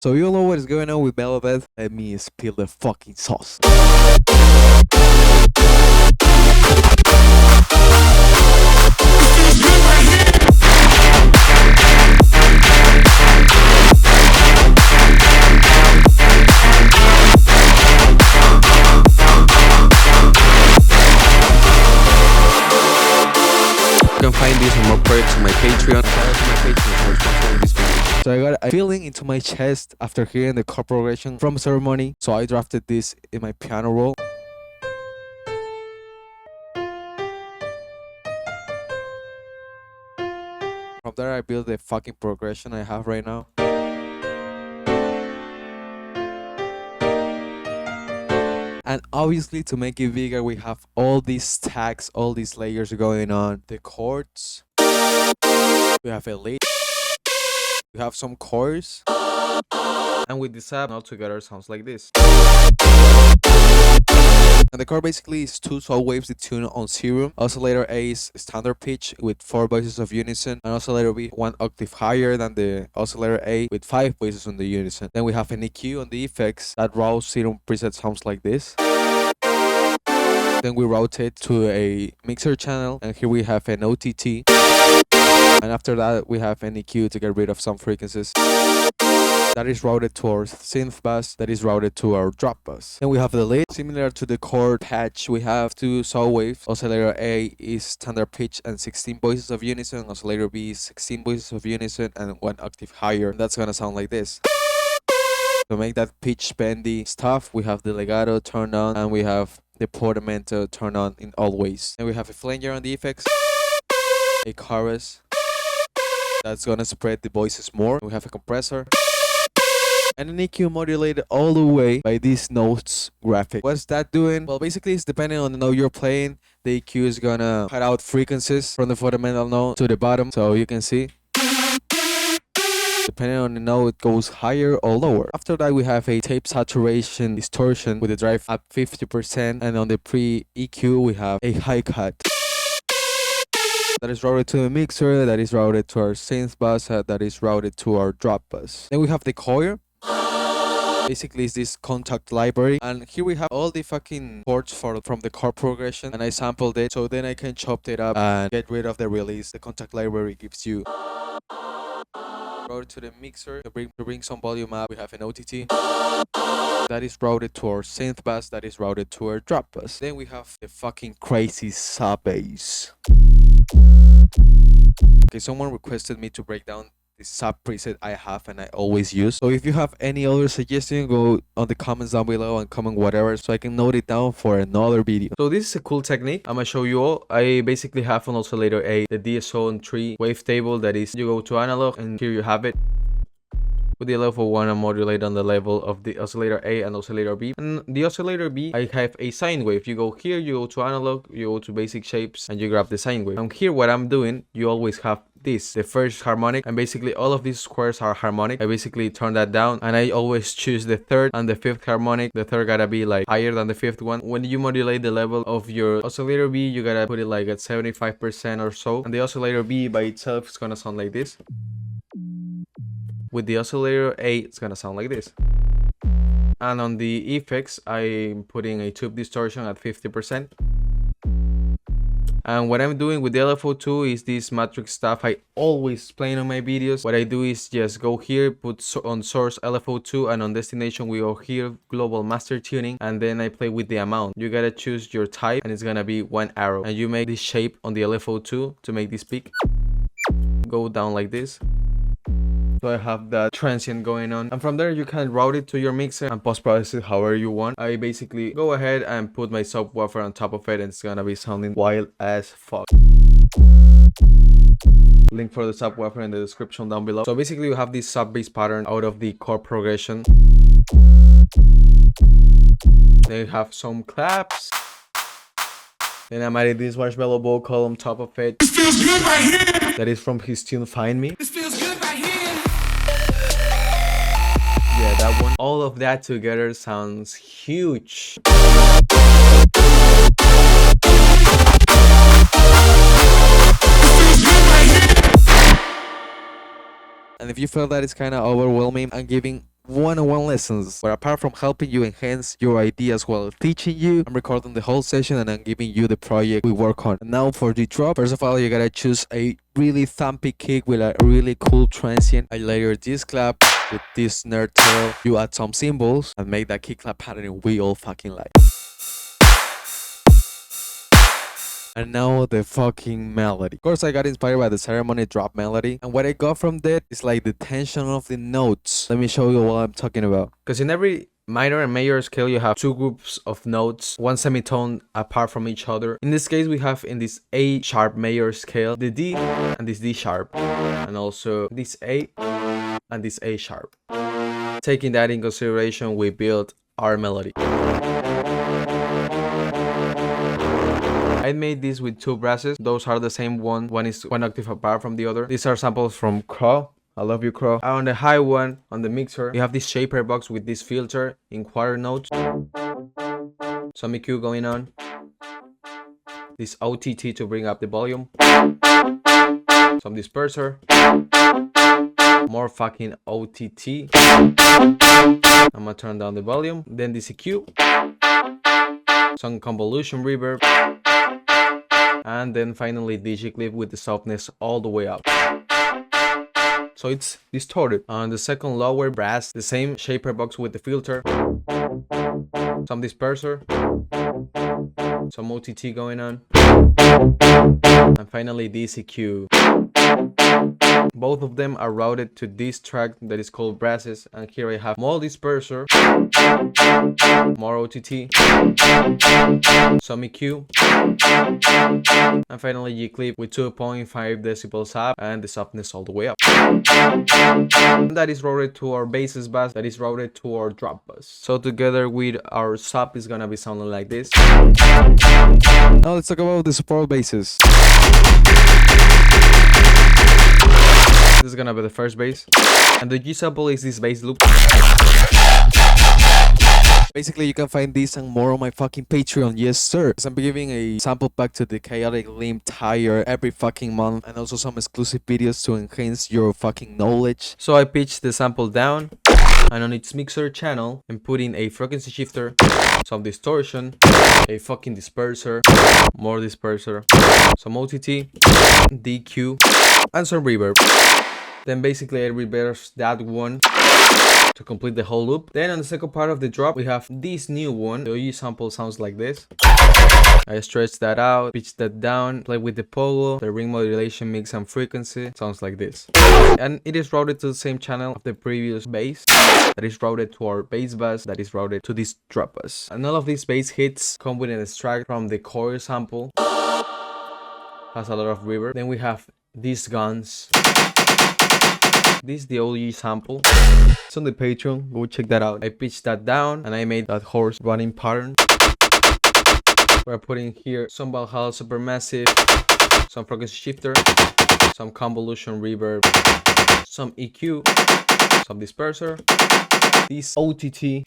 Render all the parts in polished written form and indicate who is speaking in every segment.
Speaker 1: So you all know what is going on with Mello Death? Let me spill the fucking sauce. You can find these and more perks on my Patreon. Shout out to my Patreon for sponsoring this video. So I got a feeling into my chest after hearing the chord progression from Ceremony. So I drafted this in my piano roll. From there I built the fucking progression I have right now. And obviously to make it bigger we have all these stacks, all these layers going on. The chords. We have a lead. We have some chords. And with this app, all together sounds like this. And the chord basically is two saw waves tuned on serum. Oscillator A is standard pitch with 4 voices of unison, and oscillator B 1 octave higher than the oscillator A with 5 voices on the unison. Then we have an EQ on the effects. That raw serum preset sounds like this. Then we rotate to a mixer channel, and here we have an OTT. And after that we have an EQ to get rid of some frequencies. That is routed to our synth bus, that is routed to our drop bus. Then we have the lead. Similar to the chord patch, we have 2 saw waves. Oscillator A is standard pitch and 16 voices of unison. Oscillator B is 16 voices of unison and 1 octave higher. That's gonna sound like this. To make that pitch bendy stuff, we have the legato turned on and we have the portamento turned on in all ways. And we have a flanger on the effects, a chorus that's gonna spread the voices more. We have a compressor. And an EQ modulated all the way by this notes graphic. What's that doing? Well, basically it's depending on the note you're playing. The EQ is gonna cut out frequencies from the fundamental note to the bottom, so you can see. Depending on the note, it goes higher or lower. After that, we have a tape saturation distortion with the drive at 50%, and on the pre-EQ, we have a high cut. That is routed to the mixer, that is routed to our synth bus, that is routed to our drop bus. Then we have the choir. Basically it's this contact library, and here we have all the fucking chords from the chord progression, and I sampled it so then I can chop it up and get rid of the release. The contact library gives you routed to the mixer to bring some volume up. We have an OTT that is routed to our synth bus, that is routed to our drop bus. Then we have the fucking crazy sub bass. Okay, someone requested me to break down the sub preset I have and I always use. So if you have any other suggestion, go on the comments down below and comment whatever so I can note it down for another video. So this is a cool technique I'm gonna show you all. I basically have on oscillator A the DSO-on-3 wavetable, that is, you go to analog and here you have it. With the level 1 I modulate on the level of the oscillator A and oscillator B. And the oscillator B, I have a sine wave. You go here, you go to analog, you go to basic shapes, and you grab the sine wave. And here what I'm doing, you always have this, the first harmonic, and basically all of these squares are harmonic. I basically turn that down and I always choose the third and the fifth harmonic. The third gotta be like higher than the fifth one. When you modulate the level of your oscillator B, you gotta put it like at 75% or so, and the oscillator B by itself is gonna sound like this. With the oscillator A, it's gonna sound like this. And on the effects, I'm putting a tube distortion at 50%. And what I'm doing with the LFO2 is this matrix stuff I always explain on my videos. What I do is just go here, put on source LFO2, and on destination we go here, global master tuning, and then I play with the amount. You gotta choose your type and it's gonna be 1 arrow. And you make this shape on the LFO2 to make this peak go down like this. So I have that transient going on, and from there you can route it to your mixer and post-process it however you want. I basically go ahead and put my subwoofer on top of it and it's gonna be sounding wild as fuck. Link for the subwoofer in the description down below. So basically you have this sub bass pattern out of the chord progression. They have some claps. Then I'm adding this marshmallow vocal on top of it. This feels good right here. That is from his tune Find Me. This feels good right here. Yeah, that one. All of that together sounds huge. And if you feel that it's kind of overwhelming, I'm giving one-on-one lessons, where apart from helping you enhance your ideas while teaching you, I'm recording the whole session and I'm giving you the project we work on. And now for the drop, first of all, you gotta choose a really thumpy kick with a really cool transient. I layer this clap with this snare tail. You add some cymbals and make that kick clap pattern we all fucking like. And now the fucking melody. Of course, I got inspired by the ceremony drop melody. And what I got from that is like the tension of the notes. Let me show you what I'm talking about. Because in every minor and major scale, you have two groups of notes, one semitone apart from each other. In this case, we have in this A sharp major scale, the D and this D sharp. And also this A and this A sharp. Taking that in consideration, we built our melody. I made this with two brasses. Those are the same one. One is one octave apart from the other. These are samples from Crow. I love you, Crow. On the high one, on the mixer, you have this shaper box with this filter in quarter notes. Some EQ going on. This OTT to bring up the volume. Some disperser. More fucking OTT. I'm gonna turn down the volume. Then this EQ. Some convolution reverb. And then finally digiclip with the softness all the way up. So it's distorted. On the second lower brass, the same shaper box with the filter. Some disperser. Some OTT going on. And finally this EQ. Both of them are routed to this track that is called brasses. And here I have more disperser. More OTT. Some EQ. And finally G-clip with 2.5 decibels up and the softness all the way up. And that is routed to our basses bus, that is routed to our drop bus. So together with our sub is gonna be sounding like this. Now let's talk about the support basses. This is gonna be the first bass. And the G sample is this bass loop. Basically, you can find this and more on my fucking Patreon, yes sir. I'm giving a sample pack to the Chaotic Limb Tire every fucking month, and also some exclusive videos to enhance your fucking knowledge. So I pitched the sample down, and on its mixer channel, I'm putting a frequency shifter, some distortion, a fucking disperser, more disperser, some OTT, DQ, and some reverb. Then basically I reverse that one to complete the whole loop. Then on the second part of the drop, we have this new one. The OG sample sounds like this. I stretch that out, pitch that down, play with the pogo, the ring modulation, mix and frequency. Sounds like this. And it is routed to the same channel of the previous bass. That is routed to our bass bus, that is routed to this drop bus. And all of these bass hits come with an extract from the core sample. Has a lot of reverb. Then we have these guns. This is the OG sample. It's on the Patreon, go check that out. I pitched that down and I made that horse running pattern. We're putting here some Valhalla Supermassive, some frequency shifter, some convolution reverb, some EQ, some disperser, this OTT,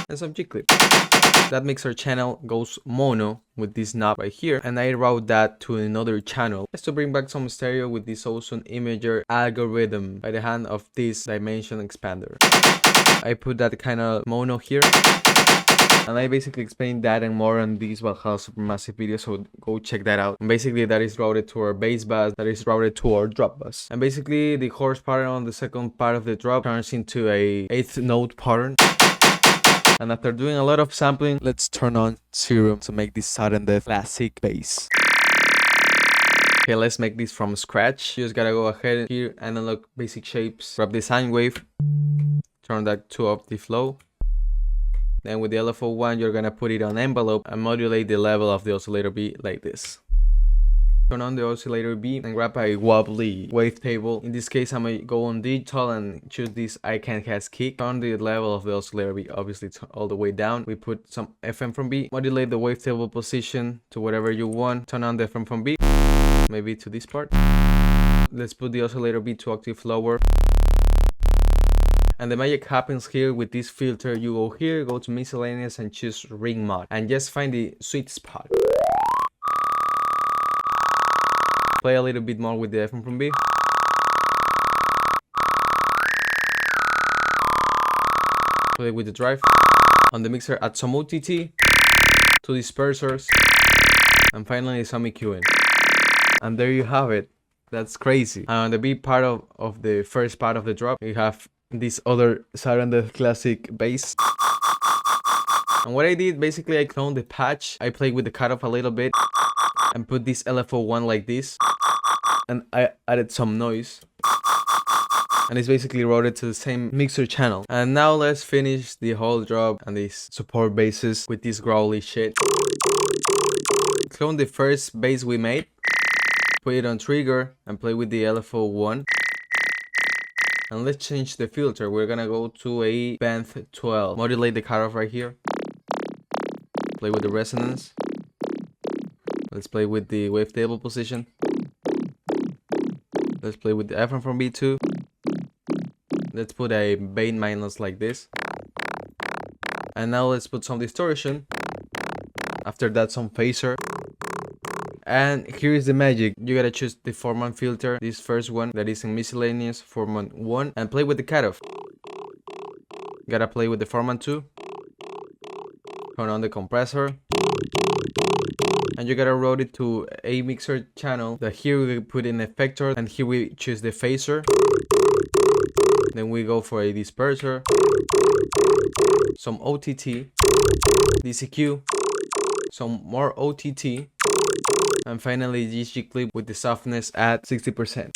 Speaker 1: and some G-clip. That mixer channel goes mono with this knob right here, and I route that to another channel just to bring back some stereo with this Ozone Imager algorithm by the hand of this dimension expander. I put that kind of mono here, and I basically explained that and more on this Valhalla Supermassive video, so go check that out. And basically that is routed to our bass bus, that is routed to our drop bus. And basically the horse pattern on the second part of the drop turns into a 8th note pattern. And after doing a lot of sampling, let's turn on Serum to make this sudden death classic bass. Okay, let's make this from scratch. You just gotta go ahead here and unlock basic shapes. Grab the sine wave, turn that to octave low. Then with the LFO1, you're gonna put it on envelope and modulate the level of the oscillator B like this. Turn on the oscillator B and grab a wobbly wavetable. In this case, I'm gonna go on digital and choose this I Can Cast Kick. Turn the level of the oscillator B obviously all the way down. We put some FM from B. Modulate the wavetable position to whatever you want. Turn on the FM from B, maybe to this part. Let's put the oscillator B to octave lower. And the magic happens here with this filter. You go here, go to miscellaneous and choose ring mod. And just find the sweet spot. Play a little bit more with the FM from B. Play with the drive. On the mixer, add some OTT, 2 dispersers, and finally some EQing. And there you have it. That's crazy. And on the B part of the first part of the drop, we have this other surrounded classic bass. And what I did, basically I cloned the patch, I played with the cutoff a little bit, and put this LFO1 like this, and I added some noise. And it's basically routed to the same mixer channel. And now let's finish the whole drop and these support basses with this growly shit. Clone the first bass we made, put it on trigger, and play with the LFO1. And let's change the filter. We're gonna go to a band 12. Modulate the cutoff right here. Play with the resonance. Let's play with the wavetable position. Let's play with the FM from B2. Let's put a Bain minus like this. And now let's put some distortion. After that, some phaser. And here is the magic. You gotta choose the format filter, this first one that is in miscellaneous, format 1, and play with the cutoff. You gotta play with the format 2. Turn on the compressor. And you gotta route it to a mixer channel that here we put in effector, and here we choose the phaser. Then we go for a disperser, some OTT, DCQ, some more OTT, and finally GG clip with the softness at 60%.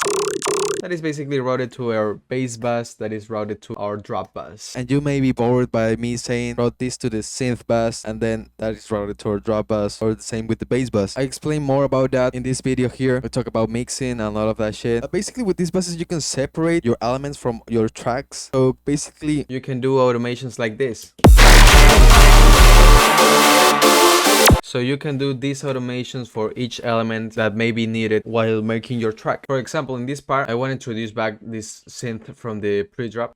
Speaker 1: That is basically routed to our bass bus, that is routed to our drop bus. And you may be bored by me saying route this to the synth bus and then that is routed to our drop bus, or the same with the bass bus. I explain more about that in this video here. We talk about mixing and all of that shit. Basically with these buses you can separate your elements from your tracks. So basically you can do automations like this. So you can do these automations for each element that may be needed while making your track. For example, in this part, I want to introduce back this synth from the pre-drop.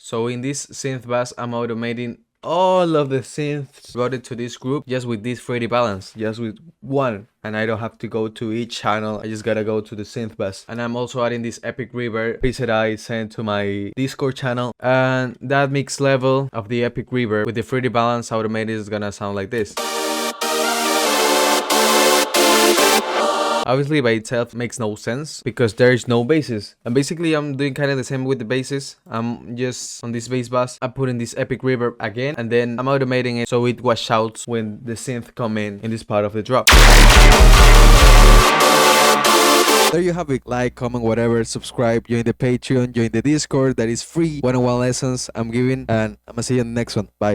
Speaker 1: So in this synth bus, I'm automating all of the synths routed to this group just with this 3D balance, just with one. And I don't have to go to each channel, I just gotta go to the synth bus. And I'm also adding this epic reverb preset I sent to my Discord channel. And that mix level of the epic reverb with the 3D balance automated is gonna sound like this. Obviously by itself makes no sense because there is no basses, and basically I'm doing kind of the same with the basses. I'm just on this bass bus, I'm putting this epic reverb again, and then I'm automating it so it wash out when the synth come in this part of the drop. There you have it. Like, comment, whatever, subscribe, join the Patreon, join the Discord, that is free. One-on-one lessons I'm giving, and I'm gonna see you in the next one. Bye.